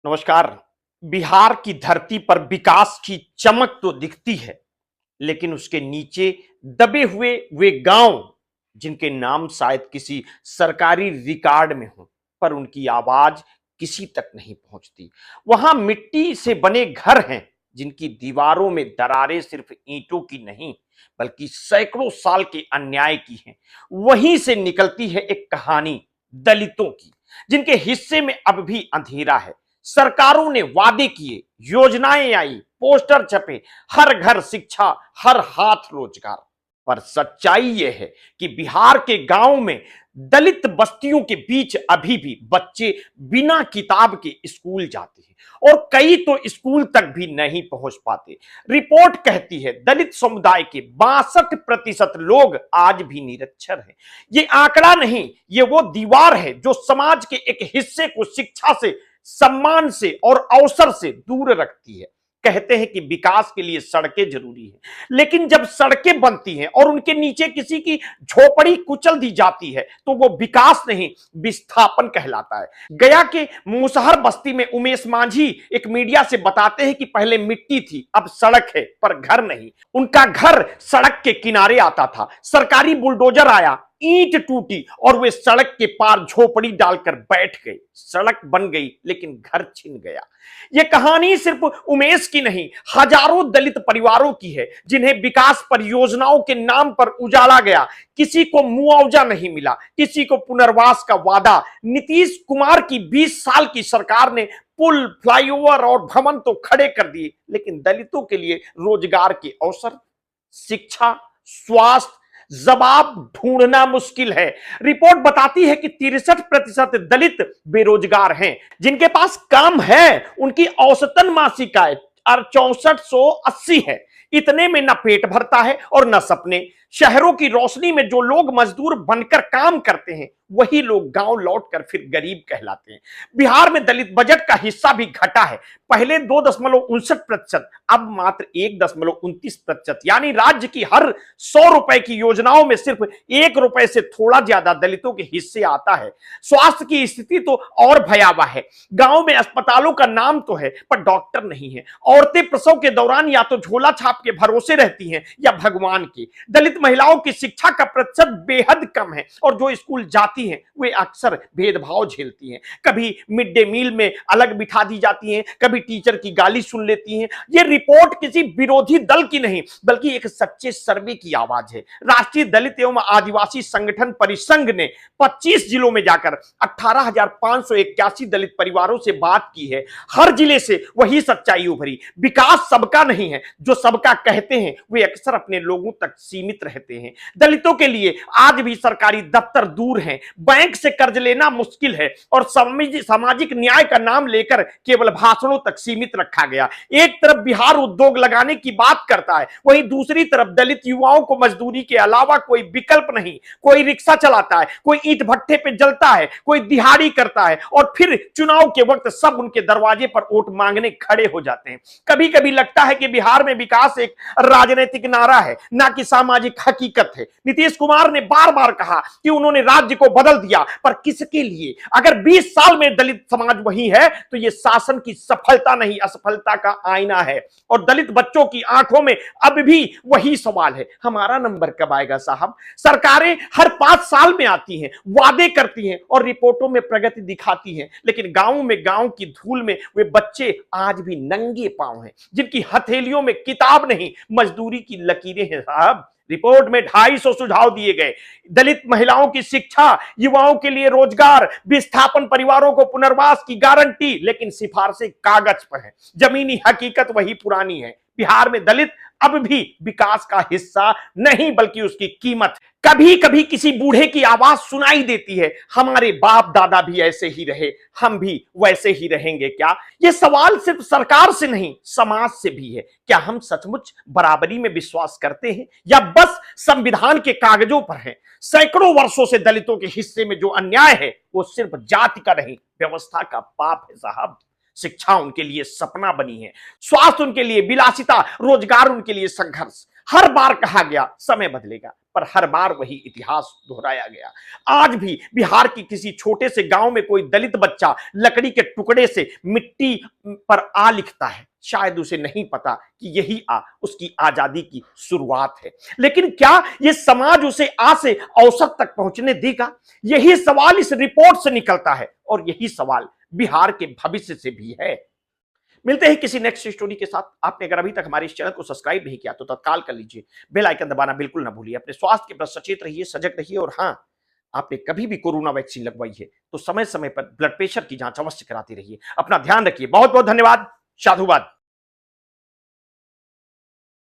नमस्कार। बिहार की धरती पर विकास की चमक तो दिखती है, लेकिन उसके नीचे दबे हुए वे गांव जिनके नाम शायद किसी सरकारी रिकॉर्ड में हो, पर उनकी आवाज किसी तक नहीं पहुंचती। वहां मिट्टी से बने घर हैं जिनकी दीवारों में दरारें सिर्फ ईंटों की नहीं, बल्कि सैकड़ों साल के अन्याय की हैं। वहीं से निकलती है एक कहानी दलितों की, जिनके हिस्से में अब भी अंधेरा है। सरकारों ने वादे किए, योजनाएं आई, पोस्टर छपे, हर घर शिक्षा, हर हाथ रोजगार। पर सच्चाई यह है कि बिहार के गांव में दलित बस्तियों के बीच अभी भी बच्चे बिना किताब के स्कूल जाते हैं, और कई तो स्कूल तक भी नहीं पहुंच पाते। रिपोर्ट कहती है दलित समुदाय के 62% लोग आज भी निरक्षर हैं। ये आंकड़ा नहीं, ये वो दीवार है जो समाज के एक हिस्से को शिक्षा से, सम्मान से और अवसर से दूर रखती है। कहते हैं कि विकास के लिए सड़कें जरूरी है, लेकिन जब सड़कें बनती हैं और उनके नीचे किसी की झोपड़ी कुचल दी जाती है तो वो विकास नहीं, विस्थापन कहलाता है। गया के मुसहर बस्ती में उमेश मांझी एक मीडिया से बताते हैं कि पहले मिट्टी थी, अब सड़क है, पर घर नहीं। उनका घर सड़क के किनारे आता था, सरकारी बुलडोजर आया, ईंट टूटी और वे सड़क के पार झोपड़ी डालकर बैठ गए। सड़क बन गई लेकिन घर छिन गया। यह कहानी सिर्फ उमेश की नहीं, हजारों दलित परिवारों की है जिन्हें विकास परियोजनाओं के नाम पर उजाला गया। किसी को मुआवजा नहीं मिला, किसी को पुनर्वास का वादा। नीतीश कुमार की 20 साल की सरकार ने पुल, फ्लाईओवर और भवन तो खड़े कर दिए, लेकिन दलितों के लिए रोजगार के अवसर, शिक्षा, स्वास्थ्य, जवाब ढूंढना मुश्किल है। रिपोर्ट बताती है कि 63% दलित बेरोजगार हैं। जिनके पास काम है उनकी औसतन मासिक आय 6480 है। इतने में न पेट भरता है और न सपने। शहरों की रोशनी में जो लोग मजदूर बनकर काम करते हैं, वही लोग गांव लौटकर फिर गरीब कहलाते हैं। बिहार में दलित बजट का हिस्सा भी घटा है। पहले 2.59%, अब मात्र 1.29%। यानी राज्य की हर 100 रुपए की योजनाओं में सिर्फ 1 रुपए से थोड़ा ज्यादा दलितों के हिस्से आता है। स्वास्थ्य की स्थिति तो और भयावह है। गांव में अस्पतालों का नाम तो है, पर डॉक्टर नहीं है। औरतें प्रसव के दौरान या तो झोला छाप के भरोसे रहती हैं या भगवान के। दलित महिलाओं की शिक्षा का प्रतिशत बेहद कम है, और जो स्कूल जाती हैं वे अक्सर भेदभाव झेलती हैं। कभी मिड डे मील में अलग बिठा दी जाती हैं, कभी टीचर की गाली सुन लेती हैं। यह रिपोर्ट किसी विरोधी दल की नहीं, बल्कि एक सच्चे सर्वे की आवाज है। राष्ट्रीय दलित एवं आदिवासी संगठन परिसंघ ने 25 जिलों में जाकर 18,581 दलित परिवारों से बात की है। हर जिले से वही सच्चाई उभरी। विकास सबका नहीं है, जो सबका कहते हैं वे अक्सर अपने लोगों तक सीमित रहते हैं। दलितों के लिए आज भी सरकारी दफ्तर दूर हैं, बैंक से कर्ज लेना मुश्किल है, और सामाजिक न्याय का नाम लेकर केवल भाषणों तक सीमित रखा गया। एक तरफ बिहार उद्योग लगाने की बात करता है, वहीं दूसरी तरफ दलित युवाओं को मजदूरी के अलावा कोई विकल्प नहीं। कोई रिक्शा चलाता है, कोई ईंट भट्टे पे जलता है, कोई दिहाड़ी करता है, और फिर चुनाव के वक्त सब उनके दरवाजे पर वोट मांगने खड़े हो जाते हैं। कभी कभी लगता है कि बिहार में विकास एक राजनीतिक नारा है, ना कि सामाजिक हकीकत है। नीतीश कुमार ने बार बार कहा कि उन्होंने राज्य को बदल दिया, पर किसके लिए? अगर 20 साल में दलित समाज वही है तो यह शासन की सफलता नहीं, असफलता का आईना है। और दलित बच्चों की आंखों में अब भी वही सवाल है, हमारा नंबर कब आएगा साहब? सरकारें हर 5 साल में आती हैं, वादे करती हैं और रिपोर्टों में प्रगति दिखाती हैं, लेकिन गांव में, गांव की धूल में वे बच्चे आज भी नंगे पांव हैं, जिनकी हथेलियों में किताब नहीं, मजदूरी की लकीरें हैं साहब। रिपोर्ट में 250 सुझाव दिए गए। दलित महिलाओं की शिक्षा, युवाओं के लिए रोजगार, विस्थापन परिवारों को पुनर्वास की गारंटी, लेकिन सिफारिशें कागज पर है, जमीनी हकीकत वही पुरानी है। बिहार में दलित अब भी विकास का हिस्सा नहीं, बल्कि उसकी कीमत है। कभी कभी किसी बूढ़े की आवाज सुनाई देती है, हमारे बाप दादा भी ऐसे ही रहे, हम भी वैसे ही रहेंगे क्या? यह सवाल सिर्फ सरकार से नहीं, समाज से भी है। क्या हम सचमुच बराबरी में विश्वास करते हैं, या बस संविधान के कागजों पर है? सैकड़ों वर्षों से दलितों के हिस्से में जो अन्याय है वो सिर्फ जाति का नहीं, व्यवस्था का पाप है साहब। शिक्षा उनके लिए सपना बनी है, स्वास्थ्य उनके लिए विलासिता, रोजगार उनके लिए संघर्ष। हर बार कहा गया समय बदलेगा, पर हर बार वही इतिहास दोहराया गया। आज भी बिहार की किसी छोटे से गांव में कोई दलित बच्चा लकड़ी के टुकड़े से मिट्टी पर आ लिखता है, शायद उसे नहीं पता कि यही उसकी आजादी की शुरुआत है। लेकिन क्या यह समाज उसे से औसत तक पहुंचने देगा? यही सवाल इस रिपोर्ट से निकलता है और यही सवाल बिहार के भविष्य से भी है। मिलते हैं किसी नेक्स्ट स्टोरी के साथ। आपने अगर अभी तक हमारे इस चैनल को सब्सक्राइब नहीं किया तो तत्काल कर लीजिए, बेल आइकन दबाना बिल्कुल ना भूलिए। अपने स्वास्थ्य के प्रति सचेत रहिए, सजग रहिए और हां, आपने कभी भी कोरोना वैक्सीन लगवाई है तो समय समय पर ब्लड प्रेशर की जांच अवश्य कराते रहिए। अपना ध्यान रखिए। बहुत बहुत धन्यवाद। साधुवाद।